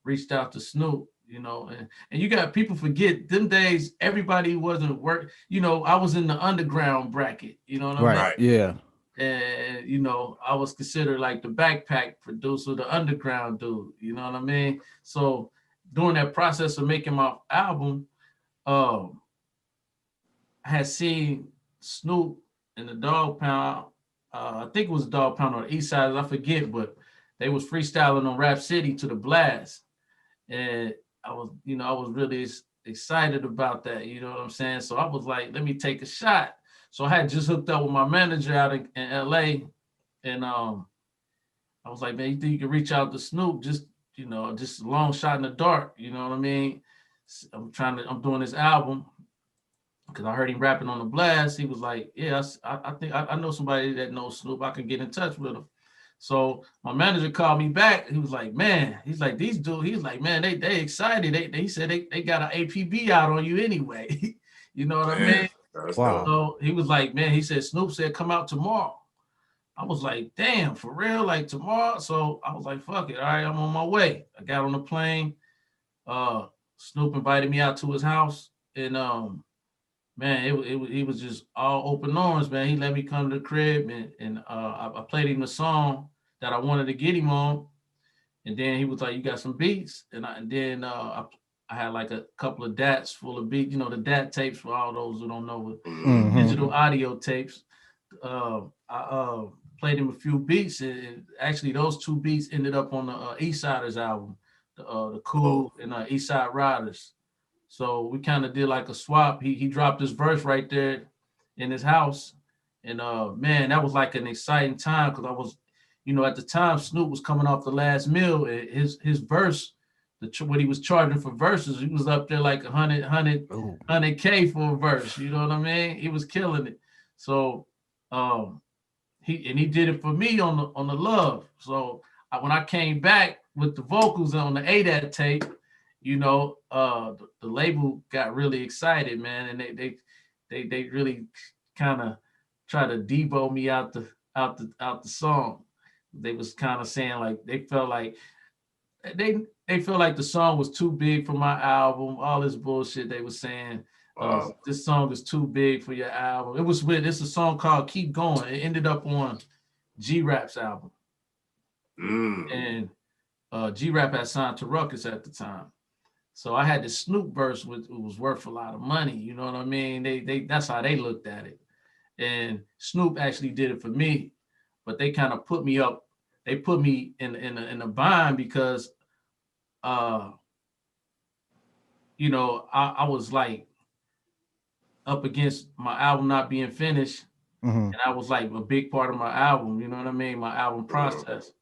reached out to Snoop, you know, and you got people forget them days, everybody wasn't work, you know, I was in the underground bracket, you know what I mean? Right. Right. Yeah. And you know, I was considered like the backpack producer, the underground dude, you know what I mean? So during that process of making my album, um, I had seen Snoop in the Dog Pound. I think it was Dog Pound on the East Side, I forget, but they was freestyling on Rap City to the blast, and I was, you know, I was really excited about that. You know what I'm saying? So I was like, let me take a shot. So I had just hooked up with my manager out in LA, and I was like, man, you think you can reach out to Snoop? Just, you know, just a long shot in the dark. You know what I mean? I'm doing this album because I heard him rapping on the blast. He was like, yeah, I think I know somebody that knows Snoop. I can get in touch with him. So my manager called me back. He was like, man, he's like, these dudes, he's like, man, they excited. He said they got an APB out on you anyway. You know what I Man, mean? that's dope. Wow. So he was like, man, he said, Snoop said, come out tomorrow. I was like, damn, for real, like tomorrow. So I was like, fuck it. All right, I'm on my way. I got on the plane. Uh, Snoop invited me out to his house, and man, he was just all open arms, man. He let me come to the crib, and I played him the song that I wanted to get him on, and then he was like, "You got some beats," and then I had like a couple of DATs full of beats, you know, the DAT tapes for all those who don't know, with Hmm. Mm-hmm. digital audio tapes. I played him a few beats, and actually those two beats ended up on the East Siders album, the Oh, Cool and East Side Riders. So we kind of did like a swap. He dropped his verse right there in his house, and man, that was like an exciting time because I was, you know, at the time Snoop was coming off the last meal. And his verse, what he was charging for verses, he was up there like 100K for a verse. You know what I mean? He was killing it. So um, he did it for me on the love. So when I came back with the vocals on the ADAT tape, you know, the label got really excited, man, and they really kind of try to debo me out the song. They was kind of saying like they they felt like the song was too big for my album. All this bullshit they was saying. wow. This song is too big for your album. It was weird. It's a song called "Keep Going." It ended up on G Rap's album, Mm. and G Rap had signed to Ruckus at the time. So I had the Snoop verse, which was worth a lot of money. You know what I mean? They that's how they looked at it. And Snoop actually did it for me, but they kind of put me up. They put me in a bind because uh you know I was like up against my album not being finished, Mm-hmm. and I was like a big part of my album. You know what I mean? My album Uh, process.